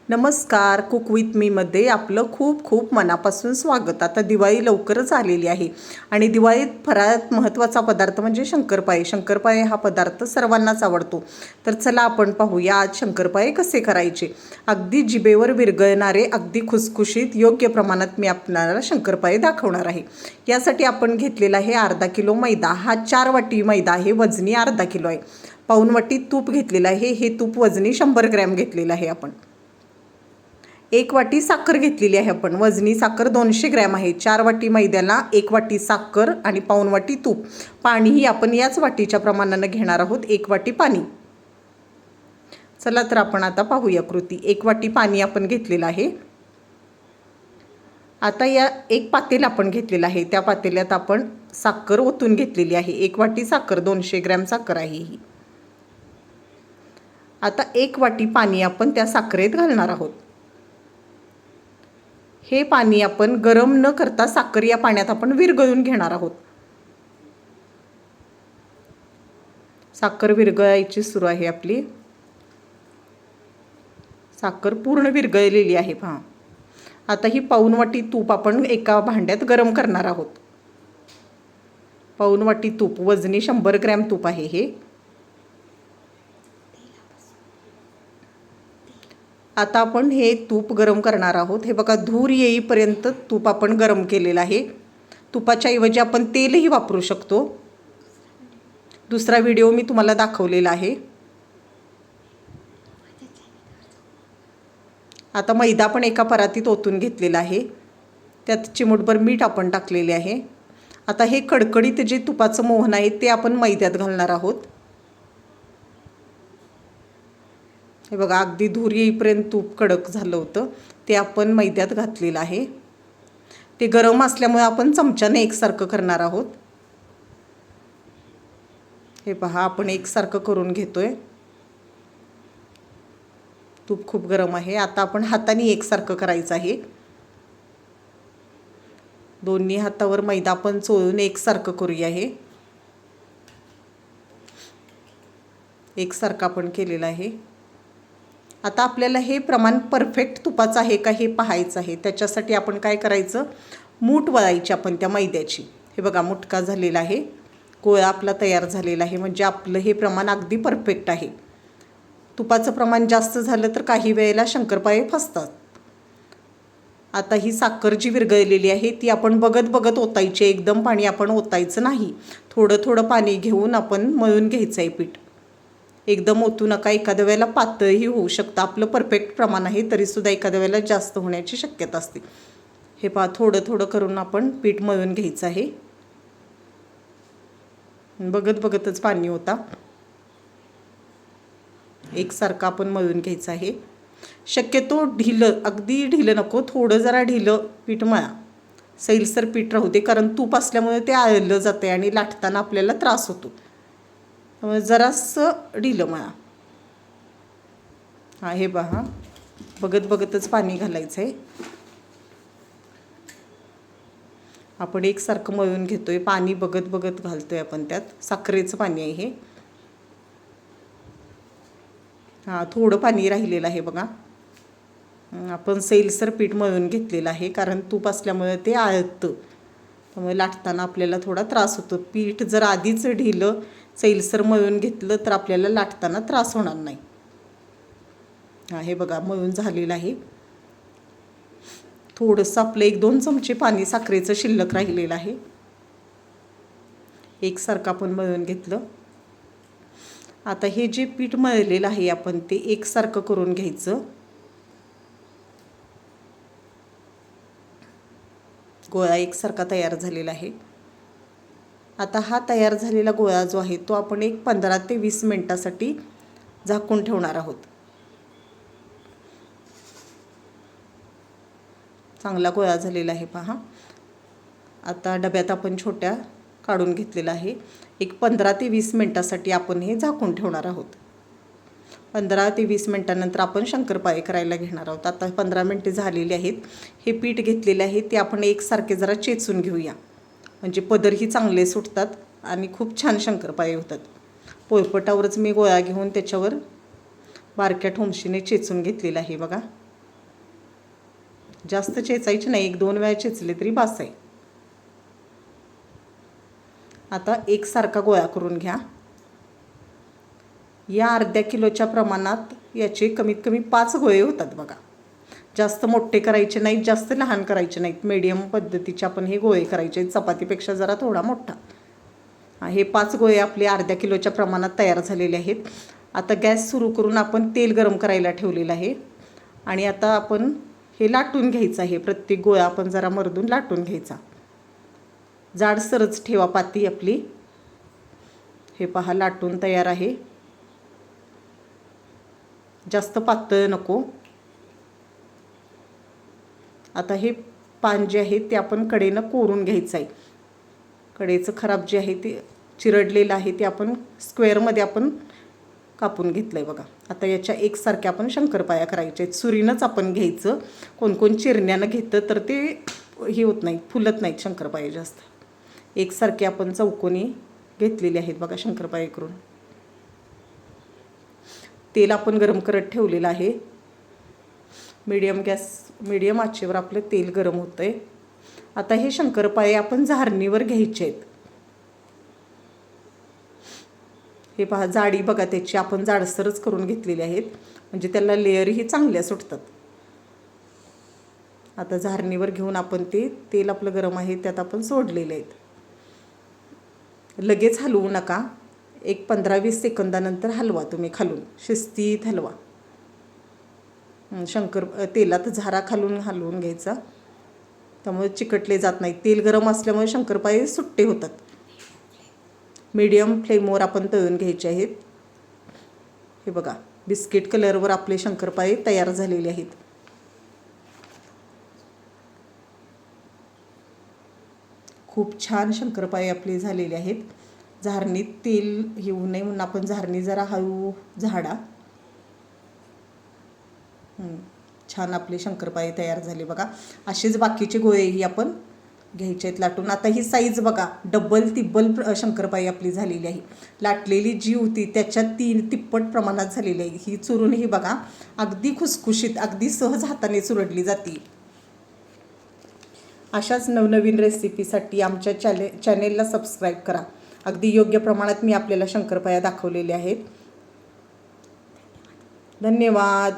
नमस्कार, cook with मीमध्ये आपलं खूप खूप मनापासून स्वागत. आता दिवाळी लवकरच आलेली आहे आणि दिवाळीत फराळात महत्त्वाचा पदार्थ म्हणजे शंकरपाळे. शंकरपाळे हा पदार्थ सर्वांनाच आवडतो. तर चला आपण पाहूया आज शंकरपाळे कसे करायचे. अगदी जिभेवर विरघळणारे, अगदी खुसखुशीत योग्य प्रमाणात मी आपल्याला शंकरपाळे दाखवणार आहे. यासाठी आपण घेतलेला आहे अर्धा किलो मैदा. हा 4 वाटी मैदा आहे, वजनी अर्धा किलो आहे. पाऊण वाटी तूप घेतलेलं आहे, हे तूप वजनी 100 ग्रॅम घेतलेलं आहे आपण. 1 वाटी साखर घेतलेली आहे आपण, वजनी साखर 200 ग्रॅम आहे. 4 वाटी मैद्याला 1 वाटी साखर आणि पाऊण वाटी तूप. पाणीही आपण याच वाटीच्या प्रमाणानं घेणार आहोत, 1 वाटी पाणी. चला तर आपण आता पाहूया कृती. 1 वाटी पाणी आपण घेतलेलं आहे. आता या एक पातेल आपण घेतलेलं आहे, त्या पातेल्यात आपण साखर ओतून घेतलेली आहे. 1 वाटी साखर, 200 ग्रॅम साखर आहे ही. आता 1 वाटी पाणी आपण त्या साखरेत घालणार आहोत. हे पाणी आपण गरम न करता साखर या पाण्यात आपण विरघळून घेणार आहोत. साखर विरघळायची सुरू आहे आपली. साखर पूर्ण विरघळलेली आहे पहा. आता ही पाऊण वाटी तूप आपण एका भांड्यात गरम करणार आहोत. पाऊण वाटी तूप, वजनी 100 ग्रॅम तूप आहे हे. आता आपण हे तूप गरम करणार आहोत. हे बघा, धूर येईपर्यंत तूप आपण गरम केलेलं आहे. तुपाच्या ऐवजी आपण तेलही वापरू शकतो. दुसरा व्हिडिओ मी तुम्हाला दाखवलेला आहे. आता मैदा पण एका परातीत ओतून घेतलेला आहे. त्यात चिमूटभर मीठ आपण टाकलेले आहे. आता हे कडकडीत जे तुपाचं मोहन आहे ते आपण मैद्यात घालणार आहोत. हे बघा, अगदी धूर येईपर्यंत तूप कडक झालं होतं, ते आपण मैद्यात घातलेलं आहे. ते गरम असल्यामुळे आपण चमच्याने एकसारखं करणार आहोत. हे पहा, आपण एकसारखं करून घेतोय. तूप खूप गरम आहे. आता आपण हाताने एकसारखं करायचं आहे. दोन्ही हातावर मैदा आपण चोळून एकसारखं करूया. हे एकसारखं आपण केलेलं आहे. आता आपल्याला हे प्रमाण परफेक्ट तुपाचं आहे का हे पाहायचं आहे. त्याच्यासाठी आपण काय करायचं, मूठ वळायची आपण त्या मैद्याची. हे बघा, मुटका झालेला आहे, गोळा आपला तयार झालेला आहे. म्हणजे आपलं हे प्रमाण अगदी परफेक्ट आहे. तुपाचं प्रमाण जास्त झालं तर काही वेळेला शंकरपाळे फसतात. आता ही साखर जी विरघळलेली आहे ती आपण बघत बघत ओतायची. एकदम पाणी आपण ओतायचं नाही. थोडं थोडं पाणी घेऊन आपण मळून घ्यायचं आहे पीठ. एकदम ओतू नका. एखाद्या वेळेला पातळही होऊ शकतं. आपलं परफेक्ट प्रमाण आहे तरीसुद्धा एखाद्या वेळेला जास्त होण्याची शक्यता असते. हे पहा, थोडं थोडं करून आपण पीठ मळून घ्यायचं आहे. बघत बघतच पाणी होता. एकसारखं आपण मळून घ्यायचं आहे. शक्यतो ढिलं, अगदी ढिलं नको, थोडं जरा ढिलं पीठ मळा. सैलसर पीठ राहू दे, कारण तूप असल्यामुळे ते आळलं जाते आणि लाटताना आपल्याला त्रास होतो. त्यामुळे जरासं ढिलं मळा. हा, हे पहा, बघत बघतच पाणी घालायचं आहे. आपण एकसारखं मळून घेतोय. पाणी बघत बघत घालतोय आपण त्यात. साखरेचं पाणी आहे हे. हां, थोडं पाणी राहिलेलं आहे बघा. आपण सैलसर पीठ मळून घेतलेलं आहे, कारण तूप असल्यामुळे ते आळतं. त्यामुळे लाटताना आपल्याला थोडा त्रास होतो. पीठ जर आधीच ढिलं सैलसर मळून घेतलं तर आपल्याला लाटताना त्रास होणार नाही. हां, हे बघा, मळून झालेलं आहे. थोडंसं आपलं 1-2 चमचे पाणी साखरेचं शिल्लक राहिलेलं आहे. एकसारखं आपण मळून घेतलं. आता हे जे पीठ मळलेलं आहे आपण ते एकसारखं करून घ्यायचं. गोळा एकसारखा तयार झालेला आहे. आता हा तयार झालेला गोळा जो आहे तो आपण एक 15 ते 20 मिनटासाठी झाकून ठेवणार आहोत. चांगला गोळा झालेला आहे पहा. आता डब्यात आपण छोट्या काढून घेतलेला आहे. एक 15 ते 20 मिनटासाठी आपण हे झाकून ठेवणार आहोत. 15 ते 20 मिनटानंतर आपण शंकरपाळे करायला घेणार आहोत. आता 15 मिनटे झालेली आहेत. हे पीठ घेतलेले आहे ते आपण एकसारखे जरा चेचून घेऊया, म्हणजे पदरही चांगले सुटतात आणि खूप छान शंकरपाळे होतात. पोळपटावरच मी गोळा घेऊन त्याच्यावर बारक्या ठोंशीने चेचून घेतलेला आहे बघा. जास्त चेचायचे नाही, 1-2 वेळा चेचले तरी बास आहे. आता एकसारखा गोळा करून घ्या. या अर्ध्या किलोच्या प्रमाणात याचे कमीत कमी 5 गोळे होतात बघा. जास्त मोठे करायचे नाहीत, जास्त लहान करायचे नाहीत, मीडियम पद्धतीचे आपण हे गोळे करायचे आहेत, चपातीपेक्षा जरा थोडा मोठा. हे 5 गोळे आपले अर्ध्या किलोच्या प्रमाणात तयार झालेले आहेत. आता गॅस सुरू करून आपण तेल गरम करायला ठेवलेलं आहे आणि आता आपण हे लाटून घ्यायचं आहे. प्रत्येक गोळा आपण जरा मर्दून लाटून घ्यायचा. जाडसरच ठेवा पाती आपली. हे पहा लाटून तयार आहे. जास्त पातळ नको. आता हे पान जे आहे ते आपण कडेनं कोरून घ्यायचं आहे. कडेचं खराब जे आहे ते चिरडलेलं आहे ते आपण स्क्वेअरमध्ये आपण कापून घेतलं आहे बघा. आता याच्या एकसारख्या आपण शंकरपाळ्या करायच्या आहेत. सुरीनंच आपण घ्यायचं. कोण चिरण्यानं घेतं तर ते हे होत नाही, फुलत नाहीत शंकरपाळे जास्त. एकसारखे आपण चौकोनी घेतलेले आहेत बघा शंकरपाळे करून. तेल आपण गरम करत ठेवलेलं आहे. मीडियम आचेवर आपलं तेल गरम होतं आहे. आता हे शंकरपाळे आपण झारणीवर घ्यायचे आहेत. हे पहा जाडी बघा त्याची आपण जाडसरच करून घेतलेली आहेत, म्हणजे त्याला लेअरही चांगल्या सुटतात. आता झारणीवर घेऊन आपण ते तेल आपलं गरम आहे त्यात आपण सोडलेले आहेत. लगेच हलवू नका. 15-20 सेकंदानंतर हलवा तुम्ही खालून, शिस्तीत हलवा. तेलात झारा खालून हलवून घ्यायचा, त्यामुळे चिकटले जात नाही. तेल गरम असल्यामुळे शंकरपाळे सुट्टे होतात. मीडियम फ्लेमवर आपण तळून घ्यायचे आहेत. हे बघा बिस्किट कलरवर आपले शंकरपाळे तयार झालेले आहेत. खूप छान शंकरपाळे आपले झालेले आहेत. झारणीत तेल येऊ नये म्हणून आपण झारणी जरा हळू झाडा. छान आपले शंकरपाळे तयार झाले बघा. असेच बाकीचे गोळेही आपण घ्यायचे आहेत लाटून. आता ही साईज बघा, डबल तिब्बल शंकरपाळी आपली झालेली आहे. लाटलेली जी होती त्याच्या 3 तिप्पट प्रमाणात झालेली आहे. ही चुरून ही बघा अगदी खुसखुशीत, अगदी सहज हाताने चुरडली जाते. अशाच नवनवीन रेसिपीसाठी आमच्या चॅनेलला सबस्क्राईब करा. अगदी योग्य प्रमाणात मी आपल्याला शंकरपाळ्या दाखवलेल्या आहेत. धन्यवाद.